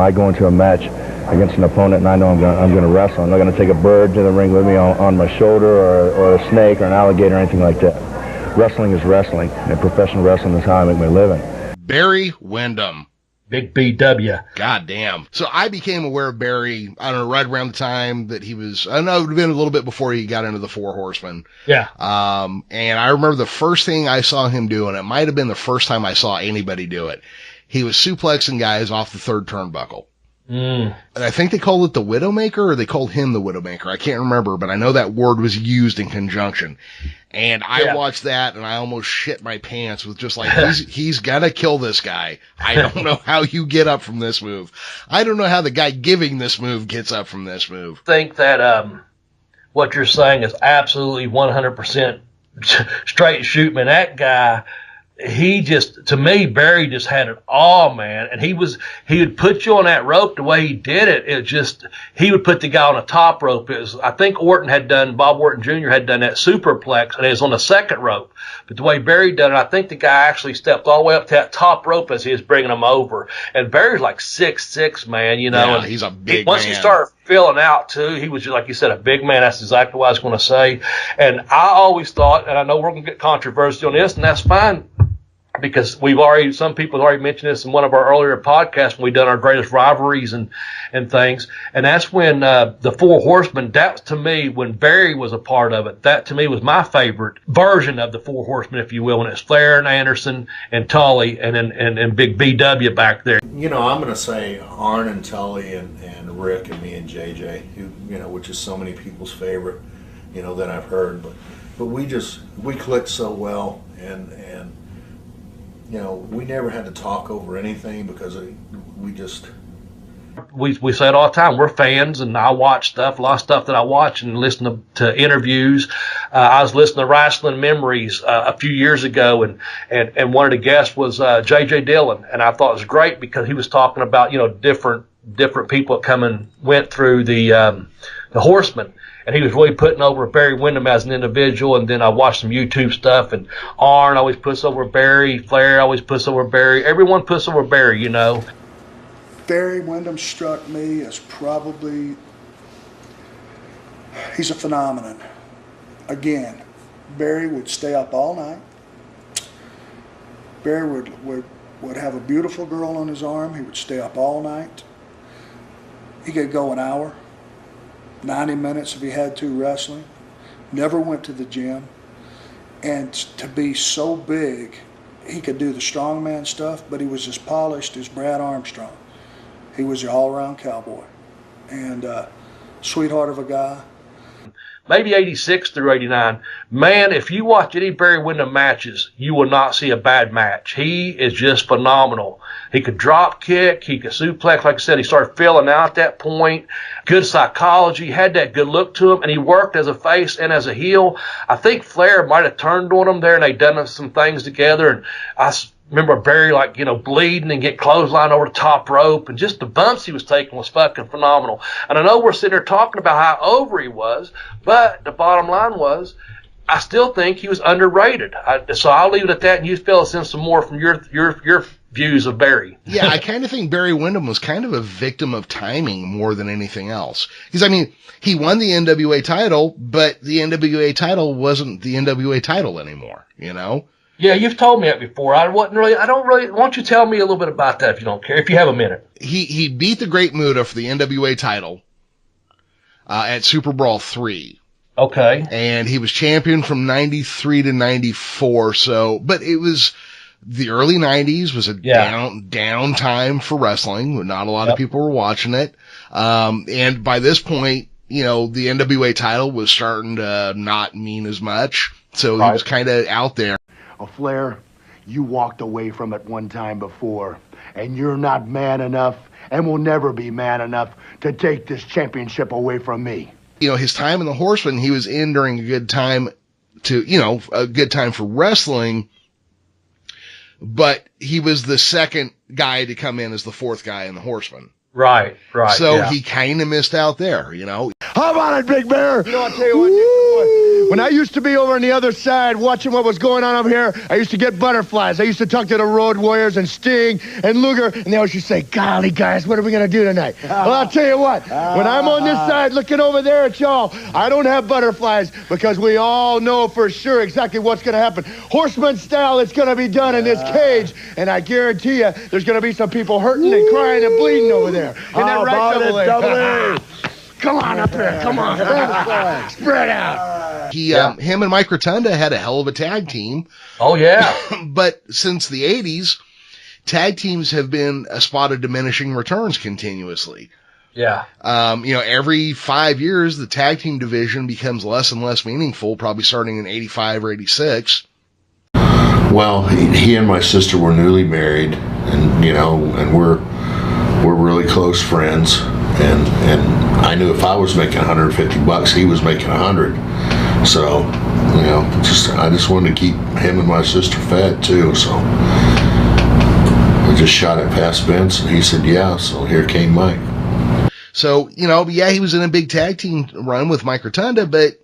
I go into a match against an opponent and I know I'm going to wrestle. I'm not going to take a bird to the ring with me on my shoulder or a snake or an alligator or anything like that. Wrestling is wrestling, and professional wrestling is how I make my living. Barry Windham. Big BW. God damn. So I became aware of Barry, I don't know, right around the time that he was, I don't know, it would have been a little bit before he got into the Four Horsemen. Yeah. And I remember the first thing I saw him do, and it might have been the first time I saw anybody do it. He was suplexing guys off the third turnbuckle. And I think they called it the Widowmaker, or they called him the Widowmaker. I can't remember, but I know that word was used in conjunction. And I watched that, and I almost shit my pants with just like, he's gonna kill this guy. I don't know how you get up from this move. I don't know how the guy giving this move gets up from this move. I think that what you're saying is absolutely 100% straight shoot, man. That guy, to me, Barry just had it all, man. And he would put you on that rope the way he did it. He would put the guy on the top rope. I think Bob Orton Jr. had done that superplex, and it was on the second rope. But the way Barry done it, I think the guy actually stepped all the way up to that top rope as he was bringing him over. And Barry's like 6'6", man, you know. Yeah, and he's a big once man. He started filling out, too, he was, like you said, a big man. That's exactly what I was going to say. And I always thought, and I know we're going to get controversial on this, and that's fine, because some people have already mentioned this in one of our earlier podcasts when we done our greatest rivalries and things. And that's when the Four Horsemen, that to me, when Barry was a part of it, that to me was my favorite version of the Four Horsemen, if you will, when it's Flair and Anderson and Tully and Big BW back there. You know, I'm going to say Arn and Tully and Rick and me and JJ, which is so many people's favorite, that I've heard. But we clicked so well, and we never had to talk over anything because we say it all the time. We're fans, and I watch stuff, a lot of stuff that I watch and listen to interviews. I was listening to Wrestling Memories a few years ago, and one of the guests was J.J. Dillon, and I thought it was great because he was talking about different people that went through the Horsemen. And he was really putting over Barry Windham as an individual. And then I watched some YouTube stuff, and Arn always puts over Barry. Flair always puts over Barry. Everyone puts over Barry, Barry Windham struck me as he's a phenomenon. Again, Barry would stay up all night. Barry would have a beautiful girl on his arm. He would stay up all night. He could go an hour. 90 minutes if he had to wrestling, never went to the gym, and to be so big, he could do the strongman stuff, but he was as polished as Brad Armstrong. He was your all-around cowboy, and sweetheart of a guy. Maybe 86 through 89. Man, if you watch any Barry Windham matches, you will not see a bad match. He is just phenomenal. He could drop kick, he could suplex. Like I said, he started filling out at that point. Good psychology, had that good look to him, and he worked as a face and as a heel. I think Flair might have turned on him there, and they'd done some things together. And I remember Barry, bleeding and get clotheslined over the top rope, and just the bumps he was taking was fucking phenomenal. And I know we're sitting there talking about how over he was, but the bottom line was, I still think he was underrated. So I'll leave it at that, and you fellas in some more from your views of Barry. Yeah, I kind of think Barry Windham was kind of a victim of timing more than anything else. Because, he won the NWA title, but the NWA title wasn't the NWA title anymore, Yeah, you've told me that before. I don't really, why don't you tell me a little bit about that if you don't care, if you have a minute. He beat the Great Muta for the NWA title at Super Brawl 3. Okay. And he was champion from 93 to 94, but it was the early 90s was a down time for wrestling. Not a lot of people were watching it. And by this point, the NWA title was starting to not mean as much. So he was kind of out there. Flair, you walked away from it one time before, and you're not man enough and will never be man enough to take this championship away from me. His time in the Horsemen, he was in during a good time a good time for wrestling, but he was the second guy to come in as the fourth guy in the Horsemen. Right. So he kind of missed out there, How about it, Big Bear? I'll tell you what, When I used to be over on the other side watching what was going on up here, I used to get butterflies. I used to talk to the Road Warriors and Sting and Luger, and they always used to say, golly, guys, what are we going to do tonight? Well, I'll tell you what, when I'm on this side looking over there at y'all, I don't have butterflies because we all know for sure exactly what's going to happen. Horseman style, it's going to be done in this cage, and I guarantee you there's going to be some people hurting and crying and bleeding over there. Isn't that right, Double A? Come on up here. Come on. Spread out. Him and Mike Rotunda had a hell of a tag team. Oh, yeah. But since the 80s, tag teams have been a spot of diminishing returns continuously. Yeah. Every 5 years, the tag team division becomes less and less meaningful, probably starting in 85 or 86. Well, he and my sister were newly married, and we're really close friends. And I knew if I was making $150, he was making $100. So, I just wanted to keep him and my sister fed too. So I just shot it past Vince, and he said, yeah. So here came Mike. So, he was in a big tag team run with Mike Rotunda, but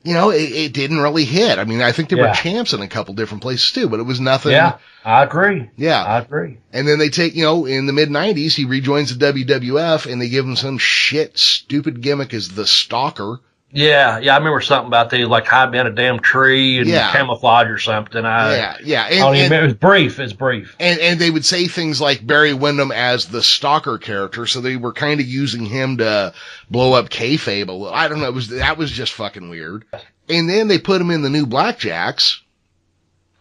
it didn't really hit. I mean, I think they were champs in a couple different places too, but it was nothing. Yeah, I agree. Yeah. I agree. And then they take, in the mid-90s, he rejoins the WWF, and they give him some stupid gimmick as the Stalker. Yeah, I remember something about they like hide behind a damn tree and camouflage or something. Yeah. It was brief. It's brief. And they would say things like Barry Windham as the Stalker character, so they were kind of using him to blow up kayfabe a little. I don't know. That was just fucking weird. And then they put him in the new Blackjacks.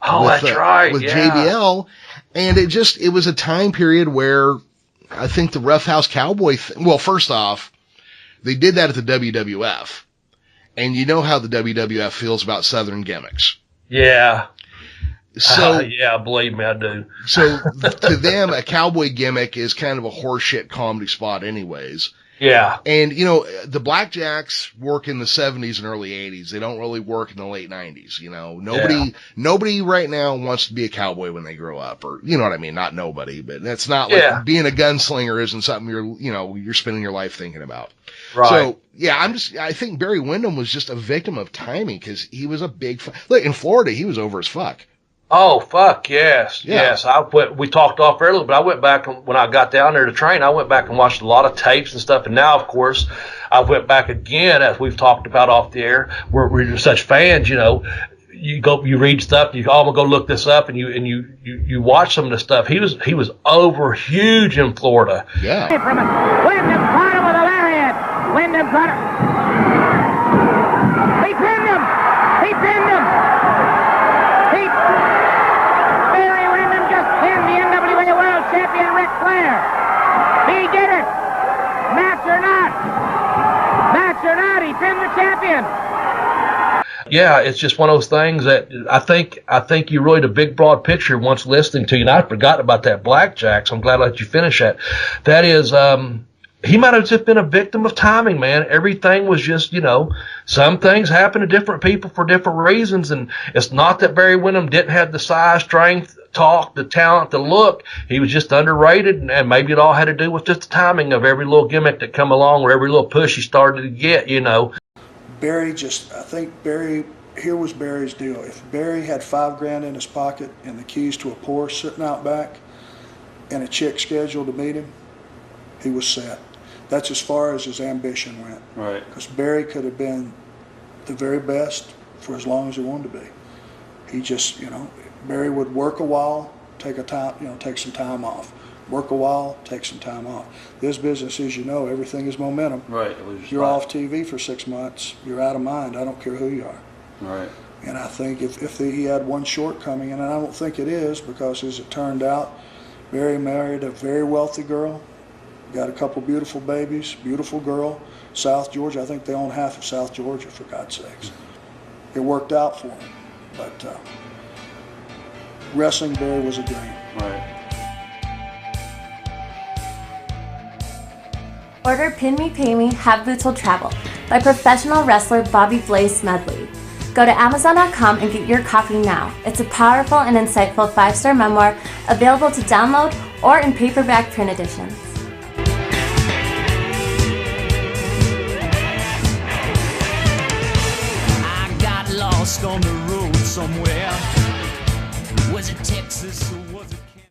Oh, that's right. With JBL, and it was a time period where I think the Rough House Cowboy. Well, first off, they did that at the WWF. And you know how the WWF feels about Southern gimmicks. Yeah. So yeah, believe me, I do. So to them, a cowboy gimmick is kind of a horseshit comedy spot anyways. Yeah. And, the Blackjacks work in the 70s and early 80s. They don't really work in the late 90s. Nobody right now wants to be a cowboy when they grow up, or, you know what I mean? Not nobody, but that's not like being a gunslinger isn't something you're spending your life thinking about. Right. So, I think Barry Windham was just a victim of timing because he was a big, look, in Florida, he was over as fuck. Oh, fuck, yes. Yeah. Yes. We talked off earlier, but I went back when I got down there to train, I went back and watched a lot of tapes and stuff. And now, of course, I went back again, as we've talked about off the air. We're such fans, you read stuff, you go look this up, and you watch some of the stuff. He was over huge in Florida. Yeah. Windham caught him with a lariat. Windham caught him. He pinned him. Barry Windham just pinned the NWA World Champion Ric Flair. He did it. Match or not, he pinned the champion. Yeah, it's just one of those things that I think you really the big broad picture once listening to you. And I forgot about that Blackjack, so I'm glad I let you finish that. That is, he might have just been a victim of timing, man. Everything was just, some things happen to different people for different reasons. And it's not that Barry Windham didn't have the size, strength, talk, the talent, the look. He was just underrated, and maybe it all had to do with just the timing of every little gimmick that come along or every little push he started to get, Here was Barry's deal. If Barry had $5,000 in his pocket and the keys to a Porsche sitting out back and a chick scheduled to meet him, he was set. That's as far as his ambition went. Right. Because Barry could have been the very best for as long as he wanted to be. He just, Barry would work a while, take some time off. Work a while, take some time off. This business, as you know, everything is momentum. Right. You're off TV for 6 months, you're out of mind. I don't care who you are. Right. And I think if he had one shortcoming, and I don't think it is, because as it turned out, Barry married a very wealthy girl, got a couple beautiful babies, beautiful girl, South Georgia. I think they own half of South Georgia, for God's sakes. It worked out for him. But wrestling, Barry was a dream. Right. Order Pin Me, Pay Me, Have Boots Will Travel by professional wrestler Bobby Blaze Smedley. Go to Amazon.com and get your copy now. It's a powerful and insightful 5-star memoir available to download or in paperback print editions. lost on the road somewhere. Was it Texas or was it